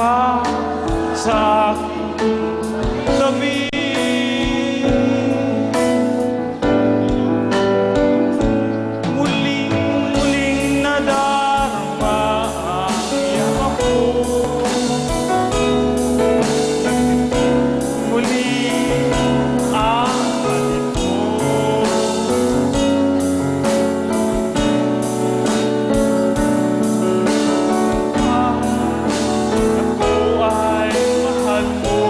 pa sa aking tabi. Muling nadarama ang iyong ako. Muling ang balik mo. Ako ay mahal mo.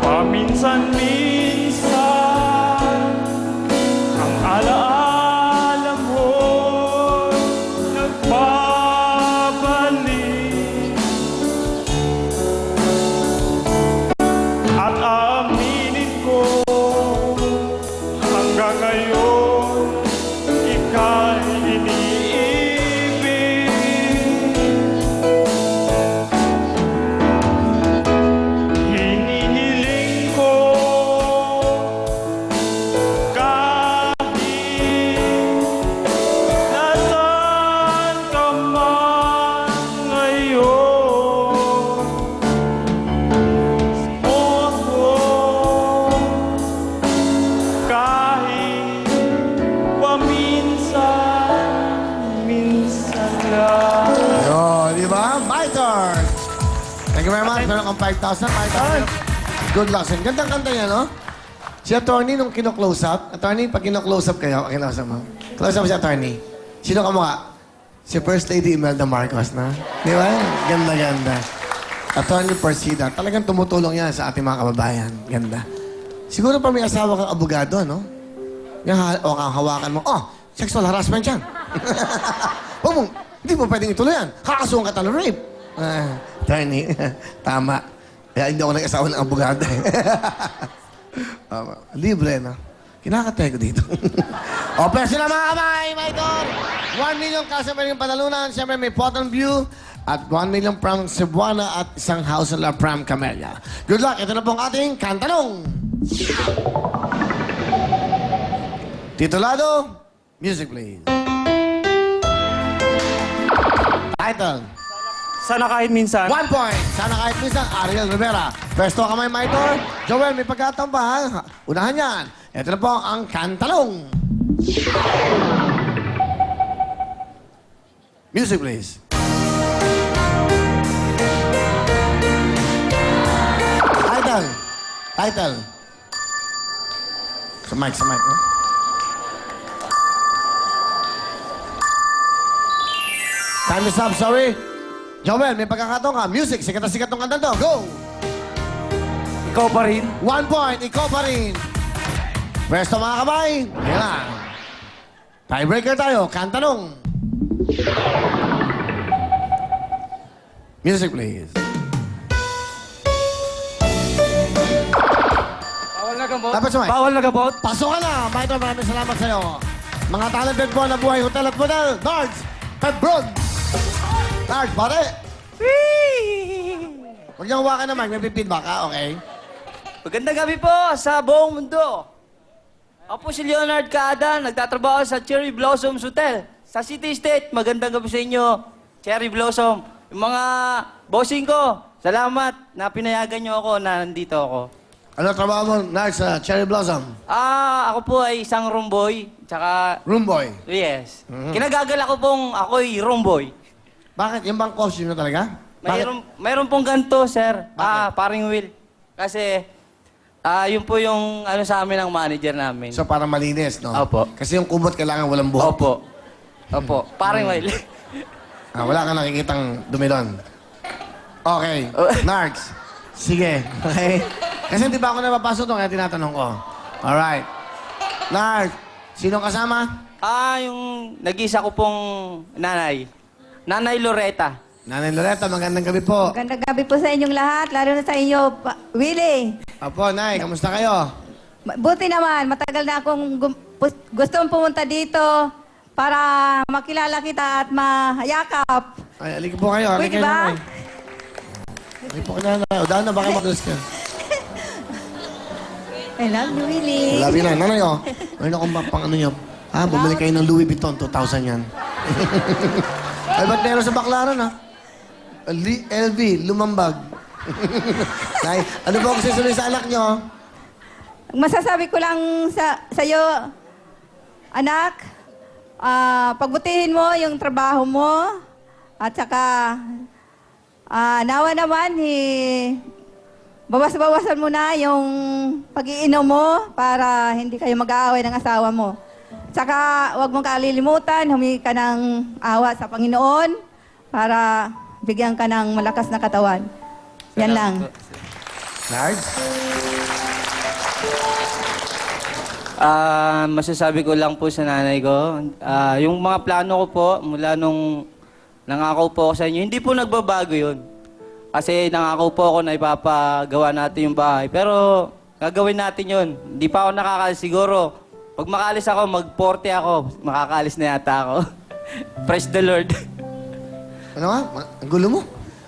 Paminsan-minsan ang alaala mo nagbabalik. At aaminin ko hanggang ngayon ika'y iniibig. Hinihiling ko kahit nasaan ka man ngayon. Mo ako kahit paminsan-minsan lang. Yo, di ba? My turn. Thank you very much. Meron kang 5,000. Good luck. Sir. Gandang kanta niya, no? Si attorney nung kino-close up. Attorney, pag kino-close up kayo, kino-close up mo. Close up si attorney. Sino ka mukha? Si First Lady Imelda Marcos, na? Di ba? Ganda-ganda. Attorney Persida. Talagang tumutulong yan sa ating mga kababayan. Ganda. Siguro pa may asawa kang abogado, no? O kang hawakan mo. Oh, sexual harassment yan. Huwag mo, hindi mo pwedeng ituloy yan. Kakasuhan ka ng rape. Attorney, tama. Kaya hindi ako nag-asawa ng abogado. Libre, no? Kinakatay ko dito. O, pwede na mga kamay, my God! 1 million kasama yung panalunan. Siyempre may Photon View at 1 million from Cebuana at isang house na from Camellia. Good luck. Ito na pong ating kantanong. Titulado, music please. Title. Sana kahit minsan. 1 point. Sana kahit minsan, Ariel Rivera. Pwesto kamay, Maitor. Joel, may pagkataon pa, ha? Unahan yan. Ito na po ang kantalong. Music, please. Title. Title. Sa mic, no? Time is up, sorry. Joel, may pagkakataon ka. Music, sikat na sikat ng kanta to. Go! Ikaw pa rin. 1 point, ikaw pa rin. Pwesto mga kamay. Yan na. Tiebreaker tayo. Kantanong. Music, please. Bawal na gamot. Dapat sumay. Bawal na gamot. Pasok ka na. Maito, maraming salamat sa'yo. Mga talented po na buhay, hotel at model. Nards, Pebron. Nards, pare. Huwag niyang hawakan naman. May feedback ka, okay? Magandang gabi po sa buong mundo. Ako po si Leonard Caada, nagtatrabaho sa Cherry Blossoms Hotel sa City State. Magandang gabi sa inyo, Cherry Blossom. Yung mga bossing ko, salamat na pinayagan niyo ako na nandito ako. Ano trabaho mo, Nards, sa Cherry Blossom? Ako po ay isang room boy, tsaka... Room boy. Yes. Kinagagala ko pong ako'y room boy. Bakit? Yung bang costume na talaga? Mayroon pong ganito, sir. Bakit? Paring Will. Kasi, yun po yung ano sa amin ng manager namin. So, para malinis, no? Opo. Kasi yung kumot kailangan walang buhok. Opo. Paring Will. Wala kang nakikitang dumi doon. Okay. Nards. Sige. Okay? Kasi di ba ako napapasok doon, kaya tinatanong ko. Alright. Nards, sino kasama? Yung nag-isa ko pong nanay. Nanay Loretta. Nanay Loretta, magandang gabi po. Magandang gabi po sa inyong lahat, lalo na sa inyo, Willie. Apo, Nay, kamusta kayo? Buti naman, matagal na akong gustong pumunta dito para makilala kita at mahayakap. Ay, alika po kayo. Pwede Alika ba? kayo, Nay. Alika po kayo, Nanay. O, dahil na baka makulis ka. I love you, Willie. Labi na. Nanay, oh. Ayun ako pang ano niyo. Bumili kayo ng Louis Vuitton, 2,000 yan. Ay, ba't meron sa Baclaran, ha? LV, lumambag. Nay, ano ba ang sisuloy sa anak nyo? Ang masasabi ko lang sa'yo, anak, pagbutihin mo yung trabaho mo at saka nawa naman, bawas-bawasan mo na yung pag-iinom mo para hindi kayo mag-aaway ng asawa mo. Tsaka huwag mong kalilimutan, humingi ka ng awa sa Panginoon para bigyan ka ng malakas na katawan. Yan lang. Nards? Masasabi ko lang po sa nanay ko, yung mga plano ko po, mula nung nangako po ako sa inyo, hindi po nagbabago yun. Kasi nangako po ako na ipapagawa natin yung bahay. Pero gagawin natin yun. Hindi pa ako nakakalis siguro. Pag makalis ako, mag-40 ako, makakalis na yata ako. Praise the Lord. Ano nga? Ang gulo mo.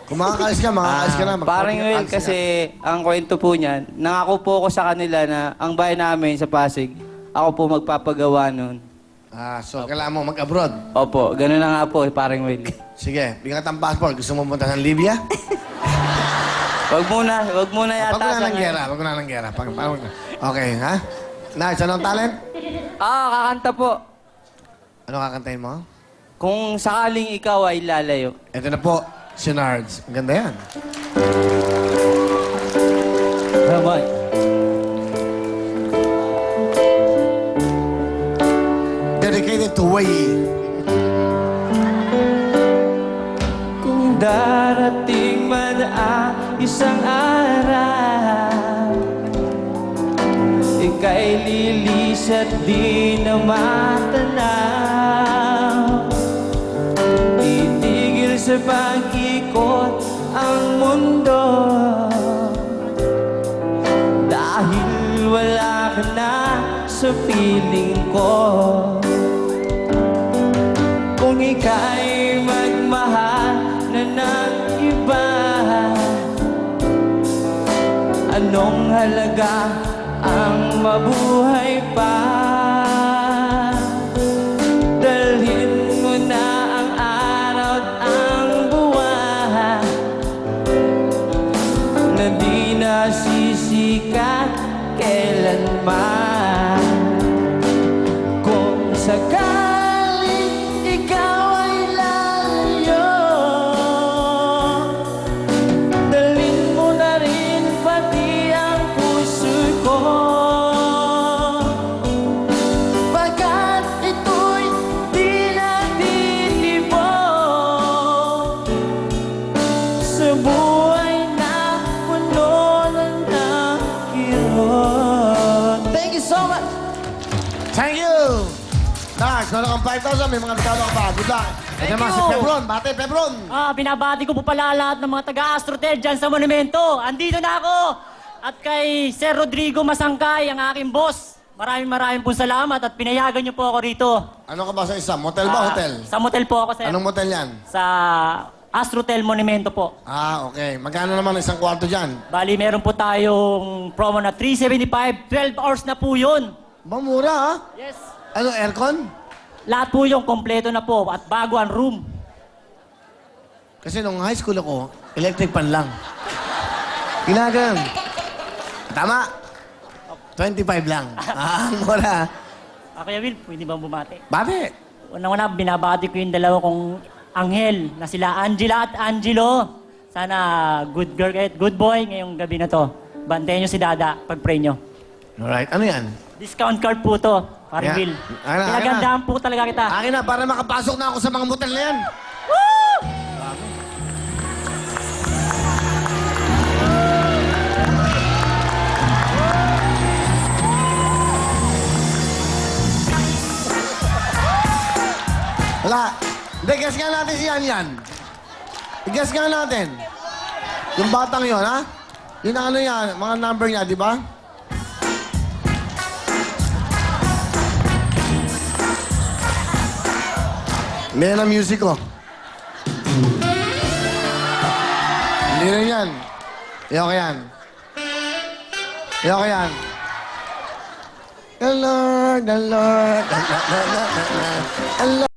Kung makakalis ka, makakalis ka na. Parang Will, kasi ang kwento po niyan, nangako po ako sa kanila na ang bahay namin sa Pasig, ako po magpapagawa nun. So kailangan mo mag-abroad. Opo, gano'n na nga po, parang Will. Sige, bigyan ka ng passport. Gusto mo punta ng Libya? Wag muna yata Pag wala sa ng gera, wag wala ng gera. Okay, ha? Nice, anong talent? kakanta po. Ano kakantahin mo? Kung sakaling ikaw ay lalayo. Ito na po, si Nards. Ang ganda yan. Ramay. Dedicated to Wei. Kung darating man ang isang araw, ika'y lilis at di na matanaw. Titigil sa pag-ikot ang mundo, dahil wala ka na sa piling ko. Kung ika'y magmahal na ng iba, anong halaga ang mabuhay pa? Dalhin mo na ang araw at ang buwan na di nasisikat kailanman. Kung sakaling ikaw ay lalayo, dalhin mo na rin pati ang puso ko. Pagkat ito'y di natitibok sa buhay na puno ng kirot. Thank you so much! Thank you! Nards, meron kang 5,000. May mga regalo ka pa. Good luck. Ito naman si Pebron. Bate, Pebron. Binabati ko po pala lahat ng mga taga-Astrotel dyan sa monumento. Andito na ako! At kay Sir Rodrigo Masangkay, ang aking boss. Maraming pong salamat at pinayagan niyo po ako rito. Ano ka ba sa isa? Motel ba? Hotel? Sa motel po ako, sir. Anong motel yan? Sa Astrotel Monumento po. Okay. Magkano naman isang kwarto dyan? Bali, meron po tayong promo na 375, 12 hours na po yun. Ba, mura, ha? Yes. Ano, aircon? Lahat po yung kompleto na po at bago ang room. Kasi nung high school ako, electric pan lang. Ginagan. Tama. 25 lang. Mura. Kuya Will, pwede ba bumati? Bate. Unang-una, binabati ko yung dalawa kong anghel na sila Angela at Angelo. Sana good girl at good boy ngayong gabi na to. Bantayan nyo si Dada, pag-pray nyo. Alright. Ano yan? Discount card po to, parang Yeah. Will. Akin na. Pinagandaan po talaga kita. Akin na, para makapasok na ako sa mga motel na yan. Wala. Hindi, guess nga natin si Yan. I-guess nga natin. Yung batang yon, ha? Yung ano yan, mga number niya, di ba? May na music ko. Hindi rin yan. Ayoko yan. Ayoko yan. The Lord, the Lord, the Lord, the Lord, the Lord.